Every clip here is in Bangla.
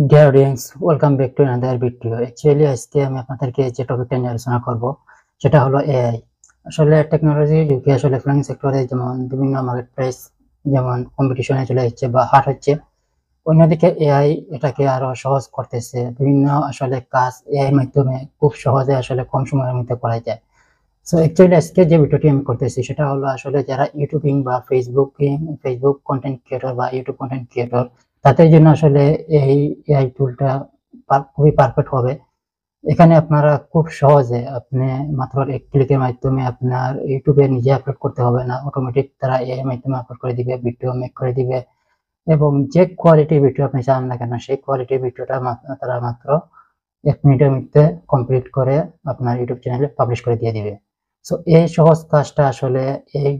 Dear audience, welcome back to another video. Actually আজকে আমি আপনাদেরকে যে টপিকটা নিয়ে আলোচনা করব সেটা হলো এআই। আসলে টেকনোলজির যুগে আসলে ফ্রিল্যান্সিং সেক্টরে যেমন বিভিন্ন মার্কেট প্রাইস যেমন কম্পিটিশনে চলে যাচ্ছে বা হার্ড হচ্ছে, অন্যদিকে এআই এটাকে আরো সহজ করতেছে। বিভিন্ন আসলে কাজ এআই এর মাধ্যমে খুব সহজে আসলে কম সময়ের মধ্যে করা যায়। সো অ্যাকচুয়ালি আজকে যে ভিডিওটি আমি করতেছি সেটা হলো আসলে যারা ইউটিউবিং বা ফেসবুক কন্টেন্ট ক্রিয়েটর বা ইউটিউব কন্টেন্ট ক্রিয়েটর, তাদের জন্য আসলে এই এআই টুলটা খুবই পারফেক্ট হবে। এখানে আপনারা খুব সহজে আপনি মাত্র এক ক্লিকের মাধ্যমে আপনার ইউটিউবে নিজে আপলোড করতে হবে না, অটোমেটিক তারা এআই এর মাধ্যমে আপলোড করে দিবে, ভিডিও মেক করে দিবে। এবং যে কোয়ালিটির ভিডিও আপনি চান না কেন সেই কোয়ালিটির ভিডিওটা তারা মাত্র 1 মিনিটের মধ্যে কমপ্লিট করে আপনার ইউটিউব চ্যানেলে পাবলিশ করে দিয়ে দিবে। সো এই সহজ কাজটা আসলে এই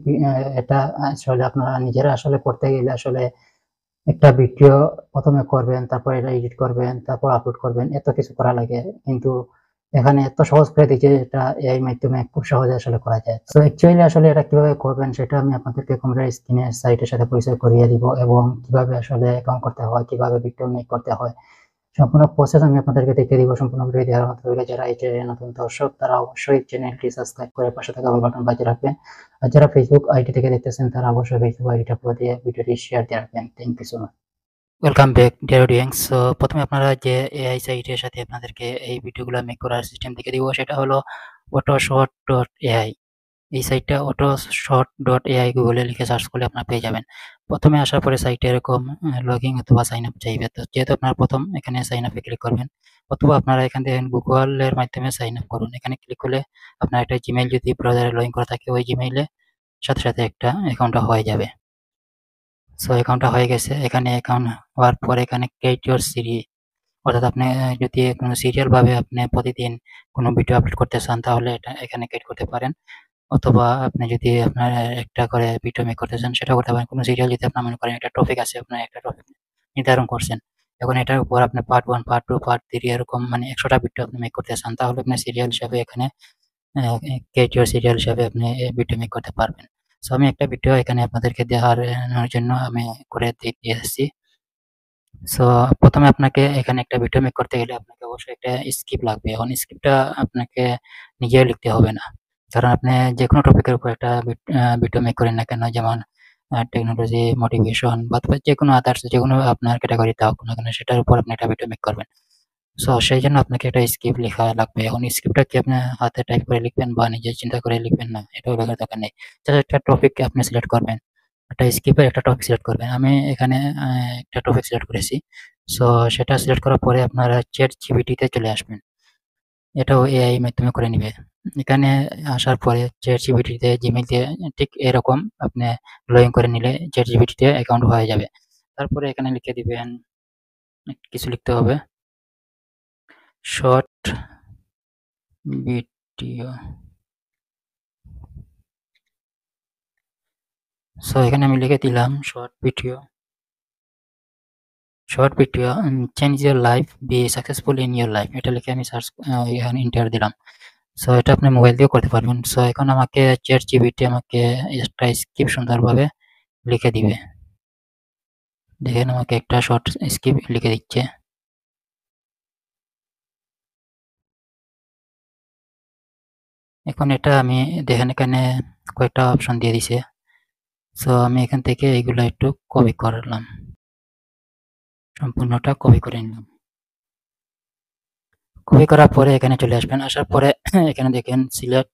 এটা আসলে আপনারা নিজেরা আসলে করতে গেলে আসলে একটা ভিডিও প্রথমে করবেন, তারপর এটা এডিট করবেন, তারপর আপলোড করবেন, এত কিছু করা লাগে। কিন্তু এখানে এত সহজ করে দিয়েছে, এটা এআই মাধ্যমে খুব সহজে আসলে করা যায়। সো অ্যাকচুয়ালি আসলে এটা কিভাবে করবেন সেটা আমি আপনাদেরকে কম্পিউটার স্ক্রিনে সাইটের সাথে পরিচয় করিয়ে দিব, এবং কিভাবে আসলে অ্যাকাউন্ট করতে হয়, কিভাবে ভিডিও মেক করতে হয়, সম্পূর্ণ প্রসেস আমি আপনাদেরকে দেখিয়ে দিব। সম্পূর্ণ ভিডিও দেওয়ার মাত্র হলে যারা এই চ্যানেলে নতুন দর্শক তারা অবশ্যই চ্যানেলটি সাবস্ক্রাইব করে পাশে থাকা বেল বাটন বাজিয়ে রাখবেন। আর যারা ফেসবুক আইডি থেকে দেখতেছেন তারা অবশ্যই ফেসবুক আইডিটা ফলো দিয়ে ভিডিওটি শেয়ার দিয়ে রাখবেন। Thank you so much. Welcome back dear audience. So প্রথমে আপনারা যে এআই সাইটের সাথে আপনাদেরকে এই ভিডিওগুলো মেক করার সিস্টেম দেখিয়ে দিব, সেটা হলো autoshot.ai। এই সাইটটা autoshot.ai গুগলে লিখে সার্চ করলে আপনারা পেয়ে যাবেন। প্রথমে আসার পরে সাইটে এরকম লগইন অথবা সাইন আপ চাইবে। তো যেহেতু আপনারা প্রথম এখানে সাইন আপে ক্লিক করবেন, অথবা আপনারা এখান থেকে গুগলের মাধ্যমে সাইন আপ করুন। এখানে ক্লিক করলে আপনার একটা জিমেইল যদি ব্রাউজারে লগইন করা থাকে, ওই জিমেইলে সাথে সাথে একটা অ্যাকাউন্টটা হয়ে যাবে। সো অ্যাকাউন্টটা হয়ে গেছে। এখানে অ্যাকাউন্ট হওয়ার পরে এখানে ক্রিয়েট ইউর সিরিজ, অর্থাৎ আপনি যদি কোনো সিরিয়াল ভাবে আপনি প্রতিদিন কোনো ভিডিও আপলোড করতে চান তাহলে এটা এখানে ক্রিয়েট করতে পারেন। অথবা আপনি যদি আপনার একটা করে ভিডিও মেক করতে চান সেটাও করতে পারেন। কোনো সিরিয়াল যদি আপনার মনে করেন একটা টপিক আছে, আপনার একটা টপিক নির্ধারণ করছেন, এখন এটার উপর আপনি পার্ট 1, পার্ট 2, পার্ট 3 এরকম মানে 100টা ভিডিও আপনি মেক করতে চান, তাহলে আপনি সিরিয়াল হিসাবে এখানে ক্রিয়েট ইউর সিরিয়াল হিসাবে আপনি ভিডিও মেক করতে পারবেন। সো আমি একটা ভিডিও এখানে আপনাদেরকে দেখানোর জন্য আমি করে দিয়ে আসছি। সো প্রথমে আপনাকে এখানে একটা ভিডিও মেক করতে গেলে আপনাকে অবশ্যই একটা স্ক্রিপ্ট লাগবে। এখন স্ক্রিপ্টটা আপনাকে নিজেও লিখতে হবে না, কারণ আপনি যে কোনো টপিকের উপর একটা ভিডিও মেক করেন না কেন, যেমন টেকনোলজি, মোটিভেশন বা যে কোনো আদার্স যে কোনো আপনার ক্যাটাগরি থাকুক না কেন, সেটার উপর আপনি একটা ভিডিও মেক করবেন। সো সেই জন্য আপনাকে একটা স্ক্রিপ্ট লেখা লাগবে। এখন স্ক্রিপ্টটা কি আপনি হাতে টাইপ করে লিখবেন বা নিজে চিন্তা করে লিখবেন, না এটাও লেখার দরকার নেই। জাস্ট একটা টপিক আপনি সিলেক্ট করবেন, একটা স্ক্রিপ্টের একটা টপিক সিলেক্ট করবেন। আমি এখানে একটা টপিক সিলেক্ট করেছি। সো সেটা সিলেক্ট করার পরে আপনারা চ্যাট জিপিটিতে চলে আসবেন। এটাও এআই মাধ্যমে করে নিবে। এখানে আসার পরে চ্যাট জিপিটিতে জিমেইল দিয়ে ঠিক এরকম আপনি লগ ইন করে নিলে চ্যাট জিপিটিতে অ্যাকাউন্ট হয়ে যাবে। তারপরে এখানে লিখে দিবেন, কিছু লিখতে হবে, শর্ট ভিডিও। সো এখানে আমি লিখে দিলাম short video. Change your life, be successful in your life, এটা লিখে আমি সার্চ এখানে এন্টার দিলাম। সো এটা আপনি মোবাইল দিয়েও করতে পারবেন। সো এখন আমাকে চ্যাট জিপিটি আমাকে একটা স্ক্রিপ্ট সুন্দরভাবে লিখে দিবে। দেখেন আমাকে একটা শর্ট স্ক্রিপ্ট লিখে দিচ্ছে। এখন এটা আমি দেখেন এখানে কয়েকটা অপশন দিয়ে দিছে। সো আমি এখান থেকে এইগুলো একটু কপি করলাম, সম্পূর্ণটা কপি করে নিলাম। কপি করার পরে এখানে চলে আসবেন। আসার পরে এখানে দেখেন সিলেক্ট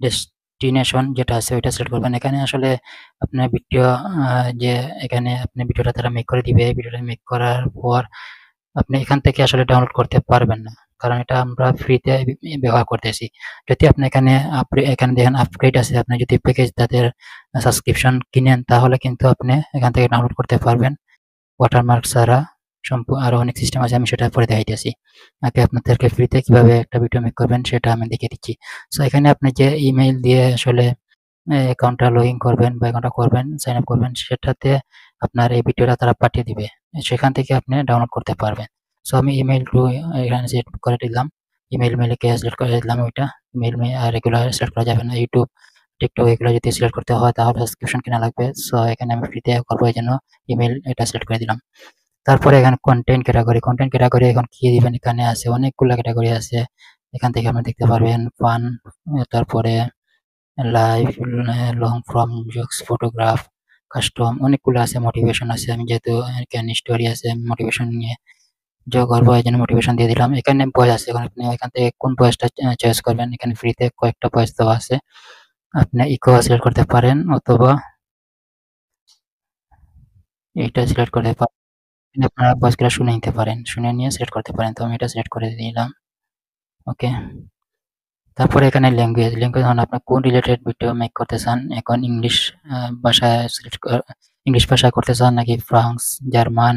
ডেস্টিনেশন যেটা আছে ওইটা সিলেক্ট করবেন। এখানে আসলে আপনার ভিডিও যে এখানে আপনি ভিডিওটা তারা মেক করে দিবে। ভিডিওটা মেক করার পর আপনি এখান থেকে আসলে ডাউনলোড করতে পারবেন না, কারণ এটা আমরা ফ্রিতে ব্যবহার করতেছি। যদি আপনি এখানে দেখেন আপগ্রেড আছে, আপনি যদি প্যাকেজ তাদের সাবস্ক্রিপশন কিনেন তাহলে কিন্তু আপনি এখান থেকে ডাউনলোড করতে পারবেন ওয়াটারমার্ক ছাড়া। আরো অনেক সিস্টেম আছে, আমি সেটা পরে দেখাইতেছি। আগে আপনাদেরকে ফ্রিতে কিভাবে একটা ভিডিও মেক করবেন সেটা আমি দেখিয়ে দিচ্ছি। সো এখানে আপনি যে ইমেইল দিয়ে আসলে অ্যাকাউন্টটা লগ ইন করবেন বা অ্যাকাউন্টটা করবেন, সাইন আপ করবেন, সেটাতে আপনার এই ভিডিওটা তারা পাঠিয়ে দিবে। সেখান থেকে আপনি ডাউনলোড করতে পারবেন। সো আমি ইমেইল এখানে সিলেক্ট করে দিলাম, মেইলকে সিলেক্ট করে দিলাম ওইটা। আর এগুলো সিলেক্ট করা যাবে না। ইউটিউব, টিকটক এগুলো যদি সিলেক্ট করতে হয় তাহলে সাবস্ক্রিপশন কেনা লাগবে। সো এখানে আমি ফ্রিতে করবো, এই জন্য ইমেইল এটা সিলেক্ট করে দিলাম। তারপরে এখানে কন্টেন্ট ক্যাটাগরি এখন কি দিবেন, এখানে আছে অনেকগুলা ক্যাটাগরি আছে। এখান থেকে আপনি দেখতে পারবেন ফান, তারপরে live, long form, jokes, photograph, custom, অনেকগুলো আছে। মোটিভেশন আছে, আমি যেহেতু এখানে স্টোরি আছে, মোটিভেশন নিয়ে করবো এই জন্য মোটিভেশন দিয়ে দিলাম। এখানে ভয়েস আছে, এখন আপনি এখান থেকে কোন ভয়েসটা চয়েস করবেন। এখানে ফ্রিতে কয়েকটা ভয়েস দেওয়া আছে, আপনি ইকো সিলেক্ট করতে পারেন অথবা এইটা সিলেক্ট করতে পারেন। আপনারা ভয়েসগুলো শুনে নিতে পারেন, শুনে নিয়ে সিলেক্ট করতে পারেন। তো আমি এটা সিলেক্ট করে দিলাম। ওকে, তারপরে এখানে ল্যাঙ্গুয়েজ হন আপনি কোন রিলেটেড ভিডিও মেক করতে চান। এখন ভাষায় সিলেক্ট ইংলিশ ভাষায় করতে চান নাকি ফ্রান্স, জার্মান,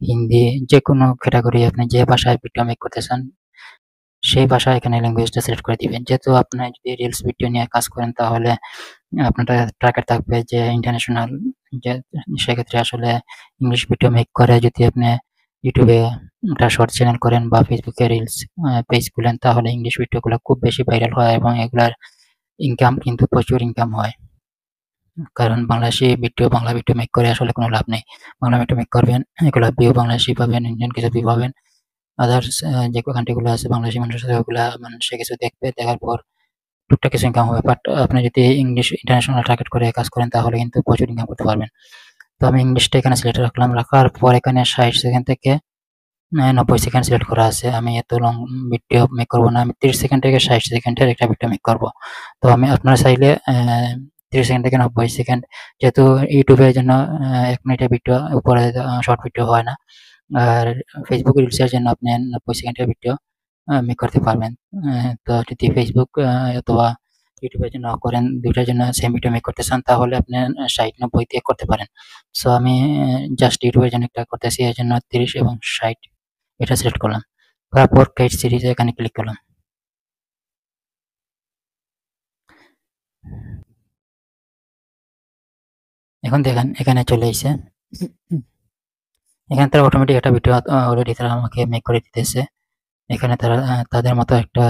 হিন্দি, যে কোনো ক্যাটাগরি আপনি যে ভাষায় ভিডিও মেক করতে চান সেই ভাষায় এখানে ল্যাঙ্গুয়েজটা সিলেক্ট করে দিবেন। যেহেতু আপনি যদি রিলস ভিডিও নিয়ে কাজ করেন তাহলে আপনার টার্গেট থাকবে যে ইন্টারন্যাশনাল, যে সেক্ষেত্রে আসলে ইংলিশ ভিডিও মেক করে যদি আপনি ইউটিউবে একটা শর্ট চ্যানেল করেন বা ফেসবুকে রিলস পেজ খুলেন তাহলে ইংলিশ ভিডিওগুলো খুব বেশি ভাইরাল হয় এবং এগুলার ইনকাম কিন্তু প্রচুর ইনকাম হয়। কারণ বাংলা ভিডিও মেক করে আসলে কোনো লাভ নেই। বাংলা ভিডিও মেক করবেন, এগুলা ভিউ বাংলাদেশি পাবেন, ইন্ডিয়ান কিছু ভিউ পাবেন। আদার্স যে কান্ট্রি গুলো আছে বাংলাদেশি মানুষের সাথে ওগুলা মানুষে কিছু দেখবে, দেখার পর টুকটাক কিছু ইনকাম হবে। বাট আপনি যদি ইংলিশ ইন্টারন্যাশনাল টার্গেট করে কাজ করেন তাহলে কিন্তু প্রচুর ইনকাম করতে পারবেন। তো আমি ইংলিশটা এখানে সিলেক্ট রাখলাম, রাখার পর এখানে 60 সেকেন্ড থেকে 90 সেকেন্ড সিলেক্ট করা আছে। আমি এত লং ভিডিও মেক করবো না, আমি 30 সেকেন্ড থেকে 60 সেকেন্ডের একটা ভিডিও মেক করবো। তো আমি আপনারা চাইলে 30 সেকেন্ড থেকে 90 সেকেন্ড, যেহেতু ইউটিউবের জন্য 1 মিনিটের ভিডিও উপরে শর্ট ভিডিও হয় না, আর ফেসবুক রিলসের জন্য আপনি 90 সেকেন্ডের ভিডিও মেক করতে পারবেন। তো যদি ফেসবুক অথবা ইউটিউবের জন্য করেন, দুইটার জন্য সেম ভিডিও মেক করতে চান তাহলে আপনি 60-90 দিয়ে করতে পারেন। সো আমি জাস্ট ইউটিউবের জন্য একটা করতেছি, এর জন্য 30 এবং 60 এটা সিলেক্ট করলাম। তারপর ক্রিয়েট সিরিজ এখানে ক্লিক করলাম। এখন দেখেন এখানে চলে এসেছে। এখানে তারা অটোমেটিক একটা ভিডিও অলরেডি তারা আমাকে মেক করে দিতেছে। এখানে তারা তাদের মতো একটা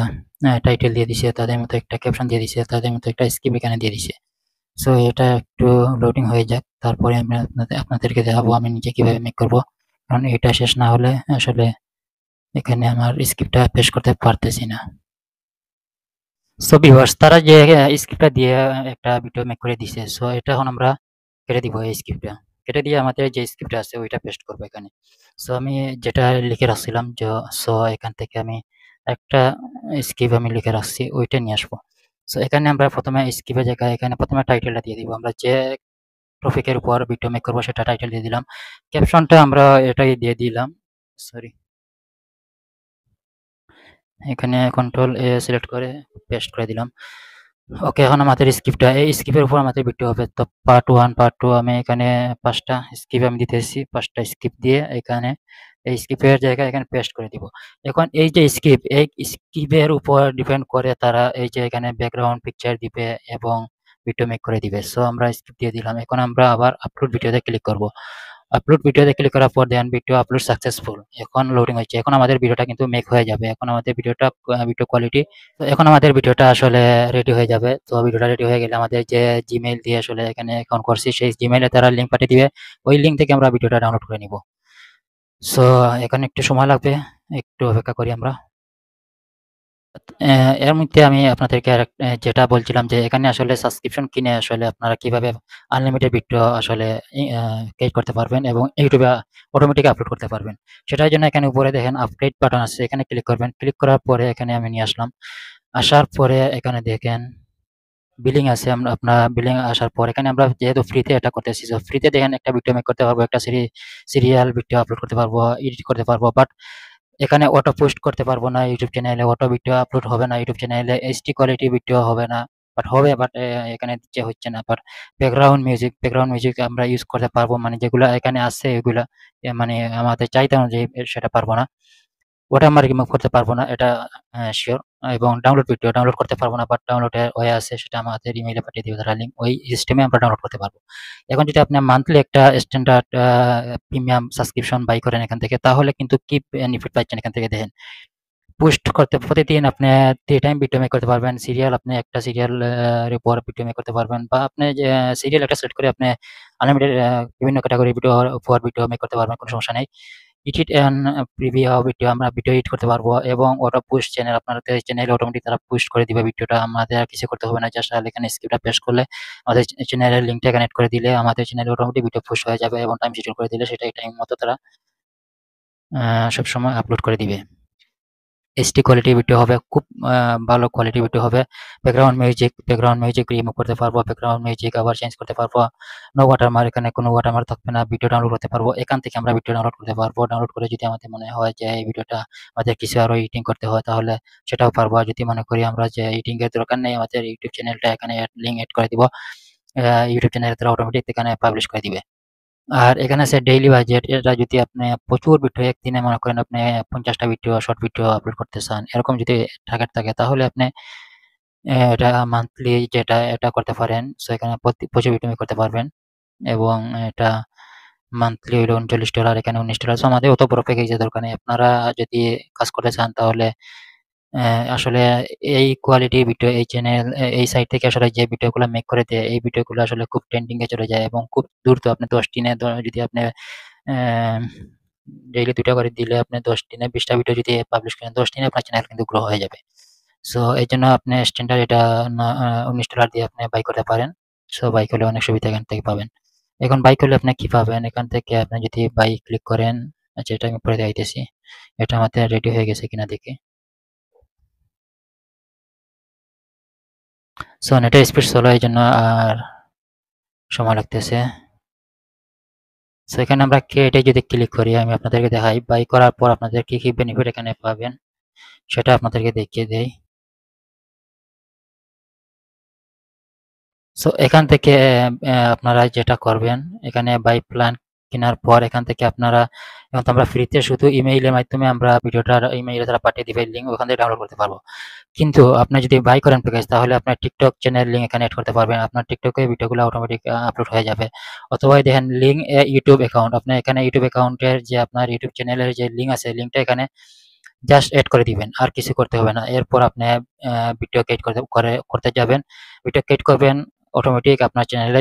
টাইটেল দিয়ে দিছে, তাদের মতো একটা ক্যাপশন দিয়ে দিছে, তাদের মতো একটা স্ক্রিপ্ট এখানে দিয়ে দিছে। সো এটা একটু লোডিং হয়ে যাক, তারপরে আমি আপনাদেরকে দেখাবো আমি নিজে কিভাবে মেক করব। কারণ এটা শেষ না হলে আসলে এখানে আমার স্ক্রিপ্টটা পেশ করতে পারতেছি না। সো ভিউয়ার্স, তারা যে স্ক্রিপ্টটা দিয়ে একটা ভিডিও মেক করে দিছে, সো এটা এখন আমরা কেটে দিব। এই স্ক্রিপ্টটা কেটে দিয়ে আমাদের যে স্ক্রিপ্ট আছে ওইটা পেস্ট করবো এখানে। সো আমি যেটা লিখে রাখছিলাম যে, সো এখান থেকে আমি একটা স্ক্রিপ্ট আমি লিখে রাখছি ওইটা নিয়ে আসবো। সো এখানে আমরা প্রথমে স্ক্রিপ্টের জায়গায় এখানে প্রথমে টাইটেলটা দিয়ে দিব। আমরা যে টপিকের উপর ভিডিও মেক করবো সেটা টাইটেল দিয়ে দিলাম। ক্যাপশনটা আমরা এটাই দিয়ে দিলাম। সরি, এখানে কন্ট্রোল এ সিলেক্ট করে পেস্ট করে দিলাম। ওকে, এখন আমাদের স্ক্রিপ্টটা, এই স্ক্রিপ্টের উপর আমাদের ভিডিও হবে। তো পার্ট 1, পার্ট 2 আমি এখানে 5টা স্ক্রিপ্ট আমি দিতেছি। 5টা স্ক্রিপ্ট দিয়ে এখানে এই স্ক্রিপ্টের জায়গায় এখানে পেস্ট করে দিব। এখন এই যে স্ক্রিপ্ট, এই স্ক্রিপ্টের উপর ডিপেন্ড করে তারা এই যে এখানে ব্যাকগ্রাউন্ড পিকচার দিবে এবং ভিডিও মেক করে দিবে। সো আমরা স্ক্রিপ্ট দিয়ে দিলাম। এখন আমরা আবার আপলোড ভিডিওতে ক্লিক করব। আপলোড ভিডিওতে ক্লিক করার পর দেন ভিডিও আপলোড সাকসেসফুল। এখন লোডিং হচ্ছে। এখন আমাদের ভিডিওটা কিন্তু মেক হয়ে যাবে। এখন আমাদের ভিডিওটা ভিডিও কোয়ালিটি, তো এখন আমাদের ভিডিওটা আসলে রেডি হয়ে যাবে। তো ভিডিওটা রেডি হয়ে গেলে আমাদের যে জিমেইল দিয়ে আসলে এখানে অ্যাকাউন্ট করছি সেই জিমেইলে তারা লিঙ্ক পাঠিয়ে দিবে। ওই লিঙ্ক থেকে আমরা ভিডিওটা ডাউনলোড করে নিব। সো এখানে একটু সময় লাগবে, একটু অপেক্ষা করি আমরা। এর মধ্যে আমি আপনাদেরকে যেটা বলছিলাম যে এখানে আসলে সাবস্ক্রিপশন কিনে আসলে আপনারা কিভাবে আনলিমিটেড ভিডিও আসলে ক্রিয়েট করতে পারবেন এবং ইউটিউবে অটোমেটিক আপলোড করতে পারবেন। সেটার জন্য এখানে উপরে দেখেন আপডেট বাটন আছে, এখানে ক্লিক করবেন। ক্লিক করার পরে এখানে আমি নিয়ে আসলাম। আসার পরে এখানে দেখেন বিলিং আছে। আপনার বিলিং আসার পর এখানে আমরা যেহেতু ফ্রিতে এটা করতেছি, সো ফ্রিতে দেখেন একটা ভিডিও মেক করতে পারবো, একটা সিরিয়াল ভিডিও আপলোড করতে পারবো, এডিট করতে পারবো। বাট এখানে অটো পোস্ট করতে পারবো না ইউটিউব চ্যানেলে, অটো ভিডিও আপলোড হবে না ইউটিউব চ্যানেলে, এইচডি কোয়ালিটি ভিডিও হবে না। বাট হবে, বাট এখানে দিচ্ছে হচ্ছে না। বাট ব্যাকগ্রাউন্ড মিউজিক আমরা ইউজ করতে পারবো, মানে যেগুলা এখানে আছে এগুলা মানে আমাদের চাহিদা অনুযায়ী সেটা পারবো না। ওটা আমরা রিমুভ করতে পারবো না, এটা শিওর। এবং ডাউনলোড ভিডিও ডাউনলোড করতে পারবো না, বাট ডাউনলোড হয়ে আছে, সেটা আমাদের ইমেইলে পাঠিয়ে দিবে তারা লিঙ্ক, ওই সিস্টেমে আমরা ডাউনলোড করতে পারবো। এখন যদি আপনি মান্থলি একটা স্ট্যান্ডার্ড প্রিমিয়াম সাবস্ক্রিপশন বাই করেন এখান থেকে, তাহলে কিন্তু কি বেনিফিট পাচ্ছেন এখান থেকে দেখেন। পোস্ট করতে প্রতিদিন আপনি 3 টাইম ভিডিও মেক করতে পারবেন। সিরিয়াল আপনি একটা সিরিয়াল এর উপর ভিডিও মেক করতে পারবেন, বা আপনি যে সিরিয়াল একটা সিলেক্ট করে আপনি আনলিমিটেড বিভিন্ন ক্যাটাগরি ভিডিও উপর ভিডিও মেক করতে পারবেন, কোনো সমস্যা নেই। এডিট এন্ড প্রিভিউ ভিডিও আমরা ভিডিও এডিট করতে পারবো এবং অটো পুশ চ্যানেল আপনাদের চ্যানেলে অটোমেটিক তারা পুশ করে দিবে ভিডিওটা। আমাদের আর কিছু করতে হবে না। জাস্ট এখানে স্ক্রিপ্টটা পেস্ট করলে আমাদের চ্যানেলের লিঙ্কটা এখানে এড করে দিলে আমাদের চ্যানেলে অটোমেটিক ভিডিও পুশ হয়ে যাবে এবং টাইম শিডিউল করে দিলে সেটাই টাইম মতো তারা সবসময় আপলোড করে দিবে। এইচডি কোয়ালিটির ভিডিও হবে, খুব ভালো কোয়ালিটির ভিডিও হবে। ব্যাকগ্রাউন্ড মিউজিক রিমুভ করতে পারবো, ব্যাকগ্রাউন্ড মিউজিক আবার চেঞ্জ করতে পারবো। নো ওয়াটারমার্ক, এখানে কোনো ওয়াটারমার্ক থাকবে না। ভিডিও ডাউনলোড করতে পারবো, এখান থেকে আমরা ভিডিও ডাউনলোড করতে পারবো। ডাউনলোড করে যদি আমাদের মনে হয় যে এই ভিডিওটা আমাদের কিছু আরো এডিটিং করতে হয় তাহলে সেটাও পারবো। আর যদি মনে করি আমরা যে এডিটিং এর দরকার নেই, আমাদের ইউটিউব চ্যানেলটা এখানে লিঙ্ক এড করে দিব, ইউটিউব চ্যানেল তারা অটোমেটিক এখানে পাবলিশ করে দিবে। আর এখানে আছে ডেইলি বাজেট। এটা যদি আপনি প্রচুর ভিডিও একদিনে মনে করেন আপনি 50টা ভিডিও, শর্ট ভিডিও আপলোড করতে চান, এরকম যদি টার্গেট থাকে তাহলে আপনি এটা মান্থলি যেটা এটা করতে পারেন। সো এখানে প্রচুর ভিডিও করতে পারবেন এবং এটা মান্থলি হইলো $39, এখানে $19। সো আমাদের অত বড় প্যাকেজের দরকার নেই। আপনারা যদি কাজ করতে চান তাহলে আসলে এই কোয়ালিটির ভিডিও এই চ্যানেল এই সাইট থেকে আসলে যে ভিডিওগুলো মেক করে দেয় এই ভিডিওগুলো আসলে খুব ট্রেন্ডিং এ চলে যায় এবং খুব দ্রুত আপনি 10 দিনে যদি আপনি ডেইলি 2টা করে দিলে আপনি 10 দিনে 20টা ভিডিও যদি পাবলিশ করেন 10 দিনে আপনার চ্যানেল কিন্তু গ্রো হয়ে যাবে। সো এই জন্য আপনি স্ট্যান্ডার্ড এটা $19 দিয়ে আপনি বাই করতে পারেন। সো বাই করলে অনেক সুবিধা এখান থেকে পাবেন। এখন বাই করলে আপনি কি পাবেন? এখান থেকে আপনি যদি বাই ক্লিক করেন, আচ্ছা এটা আমি পরে দেখাইতেছি। এটা আমাদের রেডি হয়ে গেছে কিনা দেখি। সো নেটের স্পিড স্লো এই জন্য আর সময় লাগতেছে। সো এখানে আমরা এটা যদি ক্লিক করি আমি আপনাদেরকে দেখাই বাই করার পর আপনাদের কি কি বেনিফিট এখানে পাবেন সেটা আপনাদেরকে দেখিয়ে দেই। সো এখান থেকে আপনারা যেটা করবেন এখানে বাই প্ল্যান কেনার পর এখান থেকে আপনারা এখন তো আমরা ফ্রিতে শুধু ইমেইলের মাধ্যমে আমরা ভিডিওটা ইমেইলে তারা পাঠিয়ে দিবে লিঙ্ক, ওখান থেকে ডাউনলোড করতে পারবো। কিন্তু আপনি যদি বাই করেন প্যাকেজ তাহলে আপনার টিকটক চ্যানেল লিঙ্ক এখানে এড করতে পারবেন। আপনার টিকটকে ভিডিওগুলো অটোমেটিক আপলোড হয়ে যাবে। অথবা দেখেন লিঙ্ক ইউটিউব অ্যাকাউন্ট, আপনি এখানে ইউটিউব অ্যাকাউন্টের যে আপনার ইউটিউব চ্যানেলের যে লিঙ্ক আছে লিঙ্কটা এখানে জাস্ট এড করে দিবেন, আর কিছু করতে হবে না। এরপর আপনি ভিডিও ক্রিয়েট করতে যাবেন, ভিডিও ক্রিয়েট করবেন, অটোমেটিক আপনার চ্যানেলে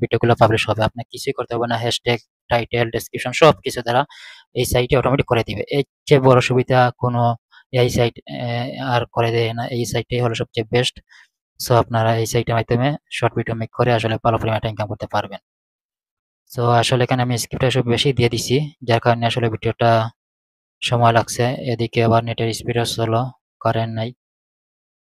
ভিডিওগুলো পাবলিশ হবে। আপনার কিছুই করতে হবে না। হ্যাশট্যাগ, টাইটেল, ডেসক্রিপশন সব কিছু দ্বারা এই সাইটে অটোমেটিক করে দিবে। এর চেয়ে বড় সুবিধা কোনো এই সাইট আর করে দেয় না। এই সাইটটাই হলো সবচেয়ে বেস্ট। সো আপনারা এই সাইটের মাধ্যমে শর্ট ভিডিও মেক করে আসলে ভালো পরিমাণে ইনকাম করতে পারবেন। সো আসলে এখানে আমি স্ক্রিপ্টটা সব বেশি দিয়ে দিছি, যার কারণে আসলে ভিডিওটা সময় লাগছে। এদিকে আবার নেটের স্পিডও স্লো, কারেন্ট নাই।